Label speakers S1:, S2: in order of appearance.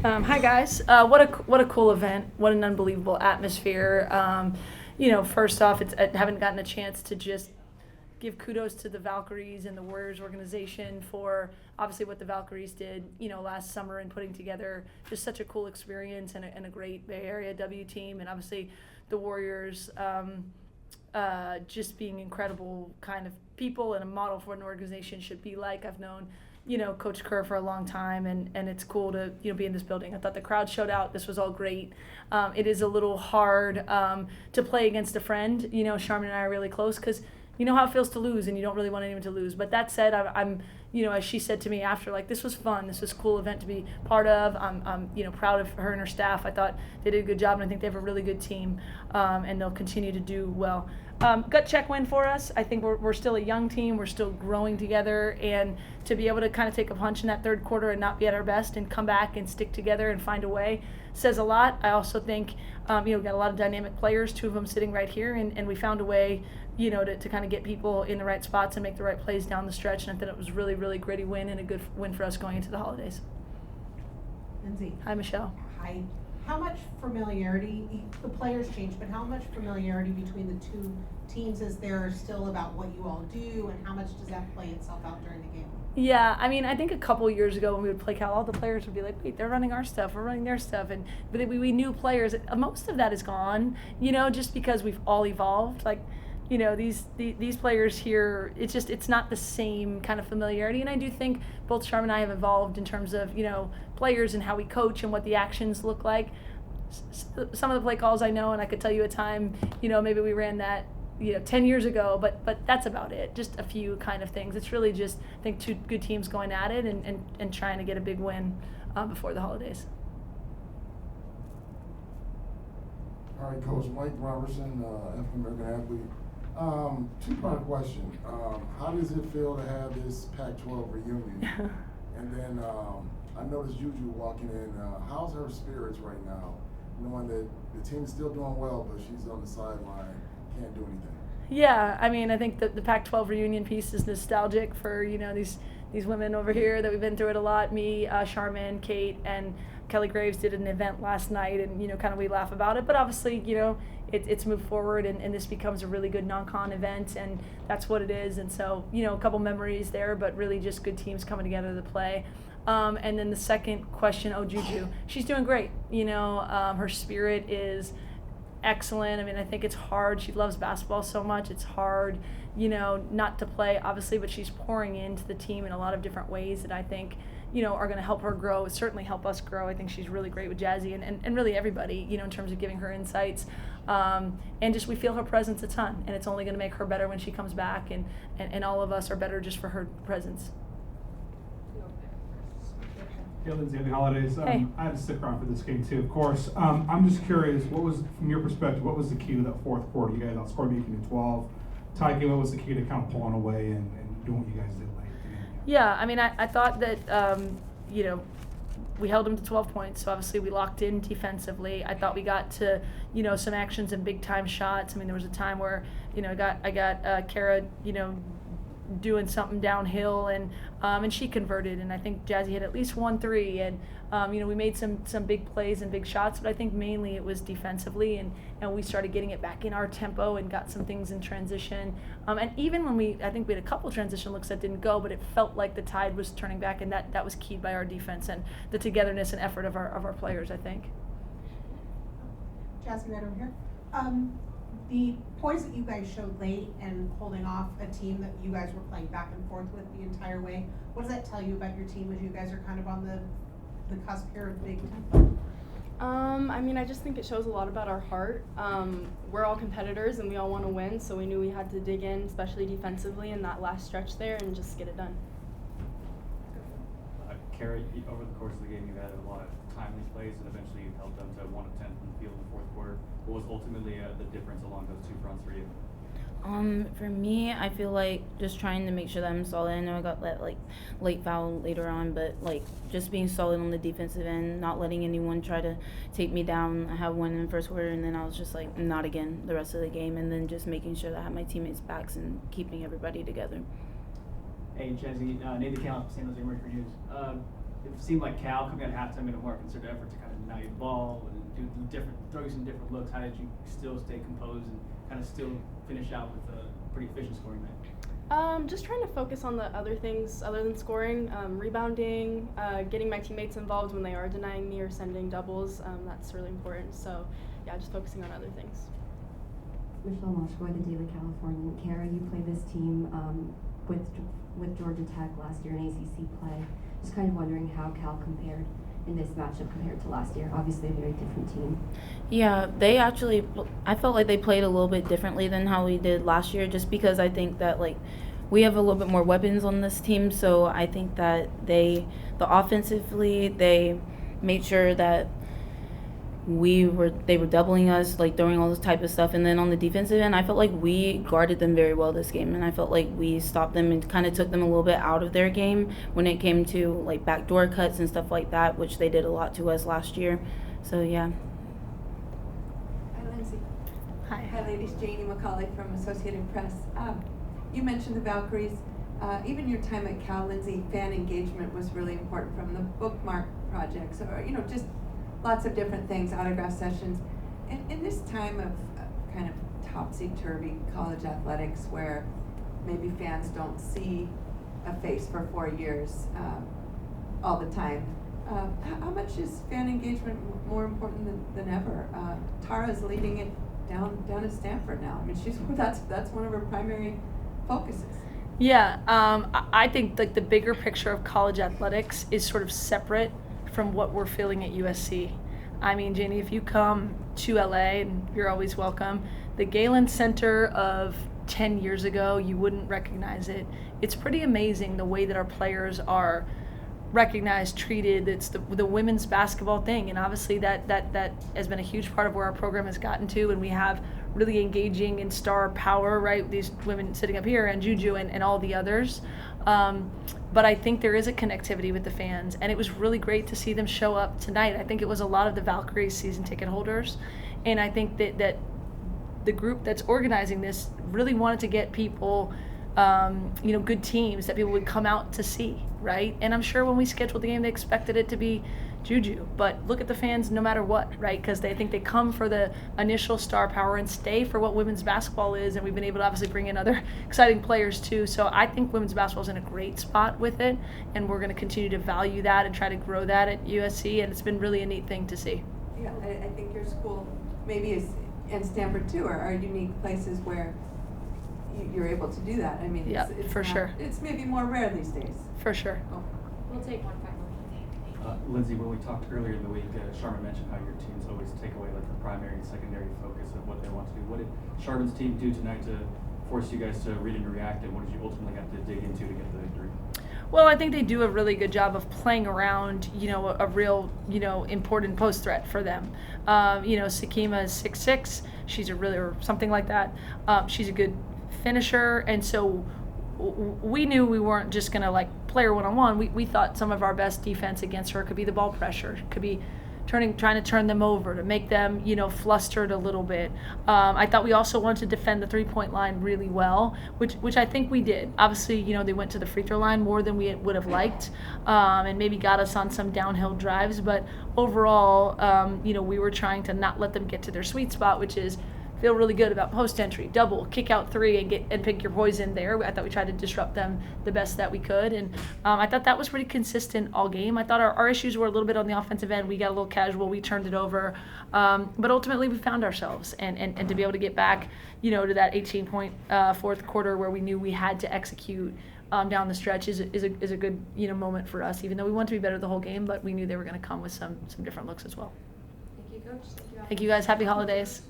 S1: Hi guys. What a cool event. What an unbelievable atmosphere. First off, I haven't gotten a chance to just give kudos to the Valkyries and the Warriors organization for obviously what the Valkyries did, last summer and putting together just such a cool experience and a great Bay Area W team, and obviously the Warriors just being incredible kind of people and a model for what an organization should be like. I've known Coach Kerr for a long time, and it's cool to be in this building. I thought the crowd showed out. This was all great. It is a little hard to play against a friend. Charmin and I are really close because you know how it feels to lose, and you don't really want anyone to lose. But that said, I'm as she said to me after, like, this was fun. This was a cool event to be part of. I'm proud of her and her staff. I thought they did a good job, and I think they have a really good team, and they'll continue to do well. Gut check win for us. I think we're still a young team. We're still growing together, and to be able to kind of take a punch in that third quarter and not be at our best and come back and stick together and find a way says a lot. I also think we got a lot of dynamic players, two of them sitting right here, and we found a way to kind of get people in the right spots and make the right plays down the stretch. And I thought it was really, really gritty win and a good win for us going into the holidays.
S2: Lindsay.
S1: Hi, Michelle.
S2: Hi. How much familiarity, the players changed, but how much familiarity between the two teams is there still about what you all do, and how much does that play itself out during the game?
S1: Yeah, I think a couple years ago when we would play Cal, all the players would be like, wait, they're running our stuff, we're running their stuff, but we knew players. Most of that is gone, just because we've all evolved. Like, these players here, it's not the same kind of familiarity. And I do think both Charmin and I have evolved in terms of, players and how we coach and what the actions look like. Some of the play calls I know, and I could tell you a time, maybe we ran that, 10 years ago, but that's about it. Just a few kind of things. It's really just, I think, two good teams going at it and trying to get a big win before the holidays.
S3: All right, Coach Mike Robertson, African-American athlete. Two-part question. How does it feel to have this Pac-12 reunion? And then I noticed Juju walking in. How's her spirits right now, knowing that the team is still doing well, but she's on the sideline, can't do anything?
S1: Yeah, I think the Pac-12 reunion piece is nostalgic for, these women over here that we've been through it a lot. Me, Charmin, Kate, and Kelly Graves did an event last night, and kind of we laugh about it, but obviously it's moved forward, and this becomes a really good non-con event, and that's what it is. And so a couple memories there, but really just good teams coming together to play. And then the second question, Juju, she's doing great. Her spirit is excellent. I think it's hard. She loves basketball so much. It's hard, not to play, obviously, but she's pouring into the team in a lot of different ways that I think, are going to help her grow, certainly help us grow. I think she's really great with Jazzy and really everybody, in terms of giving her insights. And just we feel her presence a ton, and it's only going to make her better when she comes back, and all of us are better just for her presence.
S4: Yeah, Lindsay, happy holidays.
S1: Hey.
S4: I had to stick around for this game too, of course. I'm just curious, what was, from your perspective, what was the key to that fourth quarter? You guys outscored making it 12. Tie game, what was the key to kind of pulling away and doing what you guys did late?
S1: Yeah, I thought that, we held them to 12 points, so obviously we locked in defensively. I thought we got to, some actions and big time shots. There was a time where, I got Kara, doing something downhill, and she converted, and I think Jazzy hit at least 1 3, and we made some big plays and big shots, but I think mainly it was defensively, and we started getting it back in our tempo and got some things in transition, and even when I think we had a couple transition looks that didn't go, but it felt like the tide was turning back, and that was keyed by our defense and the togetherness and effort of our players, I think.
S2: Jazzy, right over here. The poise that you guys showed late and holding off a team that you guys were playing back and forth with the entire way, what does that tell you about your team as you guys are kind of on the cusp here of big tempo?
S5: I just think it shows a lot about our heart. We're all competitors and we all want to win, so we knew we had to dig in, especially defensively, in that last stretch there and just get it done.
S6: Kara, over the course of the game, you had a lot of timely plays and eventually you held them to 1 of 10 from the field in the fourth quarter. What was ultimately the difference along those two fronts for you?
S7: For me, I feel like just trying to make sure that I'm solid. I know I got that late foul later on, but just being solid on the defensive end, not letting anyone try to take me down. I had one in the first quarter, and then I was just not again the rest of the game, and then just making sure that I had my teammates' backs and keeping everybody together.
S8: Hey, Jazzy, Nathan Callan, San Jose Mercury News. it seemed like Cal coming at halftime made a more concerted effort to kind of deny you the ball and throw you some different looks. How did you still stay composed and kind of still finish out with a pretty efficient scoring night?
S5: Just trying to focus on the other things other than scoring, rebounding, getting my teammates involved when they are denying me or sending doubles. That's really important. So, yeah, just focusing on other things.
S9: Michelle Moshkoy, the Daily Californian. Kara, you play this team with Georgia Tech last year in ACC play. Just kind of wondering how Cal compared in this matchup compared to last year. Obviously a very different team.
S7: Yeah, I felt like they played a little bit differently than how we did last year, just because I think that like we have a little bit more weapons on this team. So I think that offensively they made sure that they were doubling us, like throwing all this type of stuff. And then on the defensive end, I felt like we guarded them very well this game, and I felt like we stopped them and kind of took them a little bit out of their game when it came to like backdoor cuts and stuff like that, which they did a lot to us last year. So yeah.
S10: Hi, Lindsay.
S1: Hi.
S10: Hi, ladies. Janie McCauley from Associated Press. You mentioned the Valkyries. Even your time at Cal, Lindsay, fan engagement was really important, from the bookmark projects, or just lots of different things, autograph sessions. In this time of kind of topsy-turvy college athletics, where maybe fans don't see a face for 4 years all the time, how much is fan engagement more important than ever? Tara's leading it down at Stanford now. I mean, that's one of her primary focuses.
S1: Yeah, I think like the bigger picture of college athletics is sort of separate from what we're feeling at USC. I mean, Janie, if you come to LA, and you're always welcome, the Galen Center of 10 years ago, you wouldn't recognize it. It's pretty amazing the way that our players are recognized, treated. It's the women's basketball thing, and obviously that has been a huge part of where our program has gotten to, and we have really engaging and star power, right? These women sitting up here, and Juju and all the others. But I think there is a connectivity with the fans, and it was really great to see them show up tonight. I think it was a lot of the Valkyries season ticket holders, and I think that the group that's organizing this really wanted to get people, good teams that people would come out to see, right? And I'm sure when we scheduled the game, they expected it to be Juju, but look at the fans no matter what, right? Because they think they come for the initial star power and stay for what women's basketball is, and we've been able to obviously bring in other exciting players too. So I think women's basketball is in a great spot with it, and we're going to continue to value that and try to grow that at USC, and it's been really a neat thing to see.
S10: Yeah, I think your school maybe is, and Stanford too, are unique places where you're able to do that. I mean,
S1: yeah,
S10: it's
S1: for sure.
S10: It's maybe more rare these days.
S1: For sure.
S10: Oh.
S11: We'll take one final.
S6: Lindsay, when we talked earlier in the week, Sharman mentioned how your teams always take away like the primary and secondary focus of what they want to do. What did Sharman's team do tonight to force you guys to read and react, and what did you ultimately have to dig into to get the victory?
S1: Well, I think they do a really good job of playing around, a real, important post threat for them. Sakima is 6'6", she's or something like that. She's a good finisher, and so we knew we weren't just going to play her one-on-one. We thought some of our best defense against her could be the ball pressure, could be trying to turn them over, to make them, flustered a little bit. I thought we also wanted to defend the three-point line really well, which I think we did. Obviously, they went to the free throw line more than we would have liked, and maybe got us on some downhill drives. But overall, we were trying to not let them get to their sweet spot, which is feel really good about post entry, double, kick out three, and pick your poison there. I thought we tried to disrupt them the best that we could, and I thought that was pretty consistent all game. I thought our issues were a little bit on the offensive end. We got a little casual, we turned it over, but ultimately we found ourselves, and to be able to get back, to that 18-point fourth quarter where we knew we had to execute down the stretch is a good moment for us. Even though we wanted to be better the whole game, but we knew they were going to come with some different looks as well.
S11: Thank you, Coach.
S1: Thank you guys. Happy holidays.